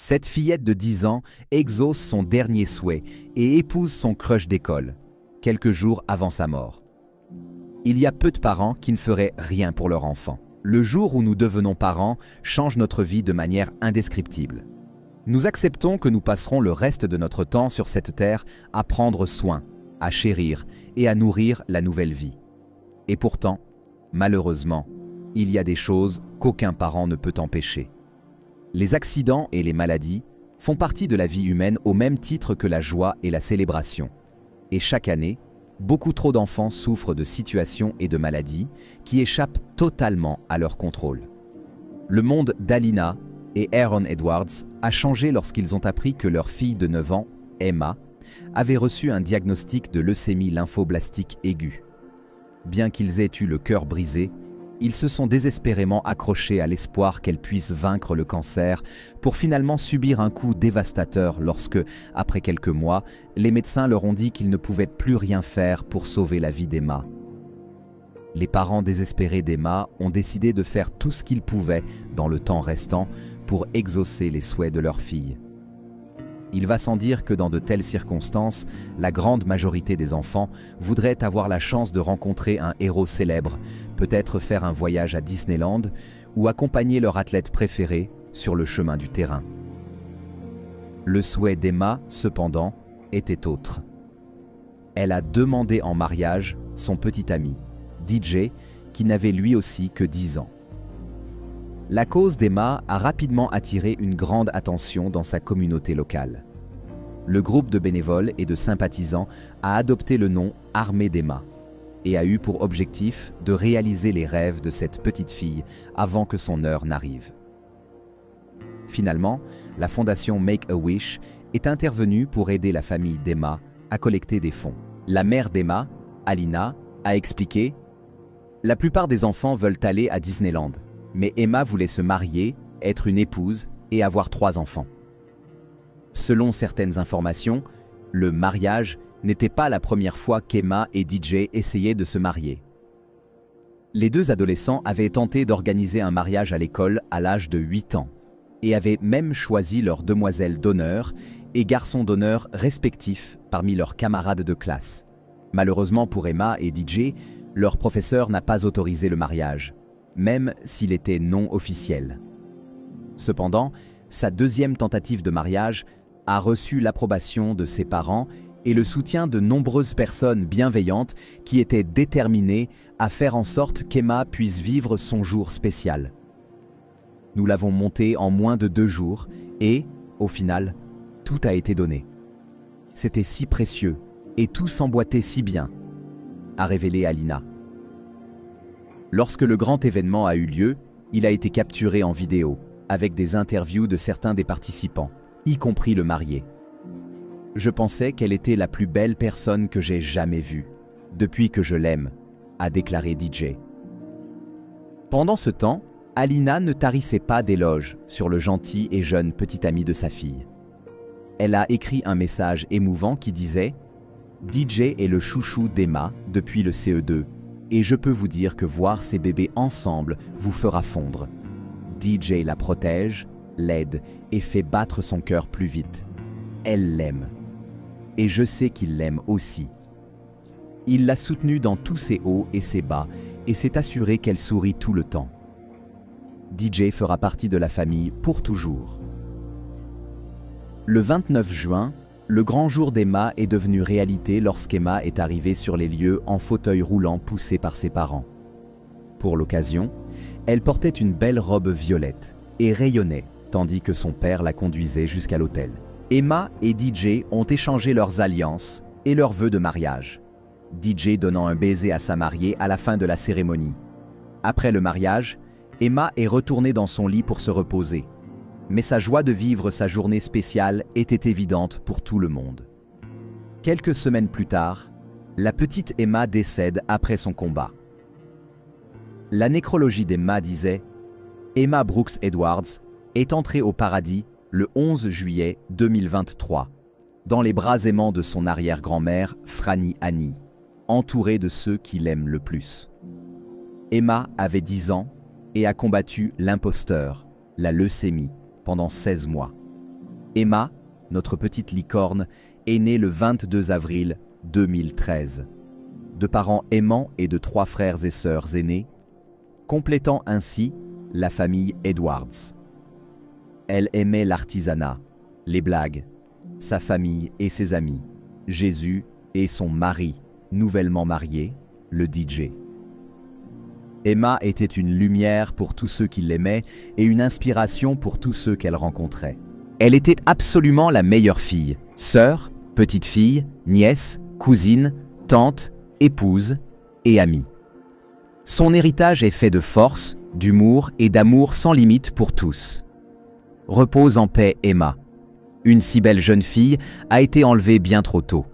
Cette fillette de 10 ans exauce son dernier souhait et épouse son crush d'école, quelques jours avant sa mort. Il y a peu de parents qui ne feraient rien pour leur enfant. Le jour où nous devenons parents change notre vie de manière indescriptible. Nous acceptons que nous passerons le reste de notre temps sur cette terre à prendre soin, à chérir et à nourrir la nouvelle vie. Et pourtant, malheureusement, il y a des choses qu'aucun parent ne peut empêcher. Les accidents et les maladies font partie de la vie humaine au même titre que la joie et la célébration. Et chaque année, beaucoup trop d'enfants souffrent de situations et de maladies qui échappent totalement à leur contrôle. Le monde d'Alina et Aaron Edwards a changé lorsqu'ils ont appris que leur fille de 9 ans, Emma, avait reçu un diagnostic de leucémie lymphoblastique aiguë. Bien qu'ils aient eu le cœur brisé, ils se sont désespérément accrochés à l'espoir qu'elle puisse vaincre le cancer pour finalement subir un coup dévastateur lorsque, après quelques mois, les médecins leur ont dit qu'ils ne pouvaient plus rien faire pour sauver la vie d'Emma. Les parents désespérés d'Emma ont décidé de faire tout ce qu'ils pouvaient dans le temps restant pour exaucer les souhaits de leur fille. Il va sans dire que dans de telles circonstances, la grande majorité des enfants voudraient avoir la chance de rencontrer un héros célèbre, peut-être faire un voyage à Disneyland ou accompagner leur athlète préféré sur le chemin du terrain. Le souhait d'Emma, cependant, était autre. Elle a demandé en mariage son petit ami, DJ, qui n'avait lui aussi que 10 ans. La cause d'Emma a rapidement attiré une grande attention dans sa communauté locale. Le groupe de bénévoles et de sympathisants a adopté le nom Armée d'Emma et a eu pour objectif de réaliser les rêves de cette petite fille avant que son heure n'arrive. Finalement, la fondation Make-A-Wish est intervenue pour aider la famille d'Emma à collecter des fonds. La mère d'Emma, Alina, a expliqué « La plupart des enfants veulent aller à Disneyland. Mais Emma voulait se marier, être une épouse et avoir 3 enfants. Selon certaines informations, le mariage n'était pas la première fois qu'Emma et DJ essayaient de se marier. Les 2 adolescents avaient tenté d'organiser un mariage à l'école à l'âge de 8 ans et avaient même choisi leurs demoiselles d'honneur et garçons d'honneur respectifs parmi leurs camarades de classe. Malheureusement pour Emma et DJ, leur professeur n'a pas autorisé le mariage, même s'il était non officiel. Cependant, sa 2e tentative de mariage a reçu l'approbation de ses parents et le soutien de nombreuses personnes bienveillantes qui étaient déterminées à faire en sorte qu'Emma puisse vivre son jour spécial. Nous l'avons monté en moins de 2 jours et, au final, tout a été donné. C'était si précieux et tout s'emboîtait si bien, a révélé Alina. Lorsque le grand événement a eu lieu, il a été capturé en vidéo, avec des interviews de certains des participants, y compris le marié. Je pensais qu'elle était la plus belle personne que j'ai jamais vue, depuis que je l'aime, a déclaré DJ. Pendant ce temps, Alina ne tarissait pas d'éloges sur le gentil et jeune petit ami de sa fille. Elle a écrit un message émouvant qui disait « DJ est le chouchou d'Emma depuis le CE2. Et je peux vous dire que voir ces bébés ensemble vous fera fondre. DJ la protège, l'aide et fait battre son cœur plus vite. Elle l'aime. Et je sais qu'il l'aime aussi. Il l'a soutenue dans tous ses hauts et ses bas et s'est assuré qu'elle sourit tout le temps. DJ fera partie de la famille pour toujours. » Le 29 juin, le grand jour d'Emma est devenu réalité lorsqu'Emma est arrivée sur les lieux en fauteuil roulant poussée par ses parents. Pour l'occasion, elle portait une belle robe violette et rayonnait, tandis que son père la conduisait jusqu'à l'hôtel. Emma et DJ ont échangé leurs alliances et leurs vœux de mariage, DJ donnant un baiser à sa mariée à la fin de la cérémonie. Après le mariage, Emma est retournée dans son lit pour se reposer. Mais sa joie de vivre sa journée spéciale était évidente pour tout le monde. Quelques semaines plus tard, la petite Emma décède après son combat. La nécrologie d'Emma disait « Emma Brooks Edwards est entrée au paradis le 11 juillet 2023, dans les bras aimants de son arrière-grand-mère Franny Annie, entourée de ceux qui l'aiment le plus. » Emma avait 10 ans et a combattu l'imposteur, la leucémie, pendant 16 mois. Emma, notre petite licorne, est née le 22 avril 2013, de parents aimants et de 3 frères et sœurs aînés, complétant ainsi la famille Edwards. Elle aimait l'artisanat, les blagues, sa famille et ses amis, Jésus et son mari, nouvellement marié, le DJ. Emma était une lumière pour tous ceux qui l'aimaient et une inspiration pour tous ceux qu'elle rencontrait. Elle était absolument la meilleure fille, sœur, petite-fille, nièce, cousine, tante, épouse et amie. Son héritage est fait de force, d'humour et d'amour sans limite pour tous. Repose en paix, Emma. Une si belle jeune fille a été enlevée bien trop tôt.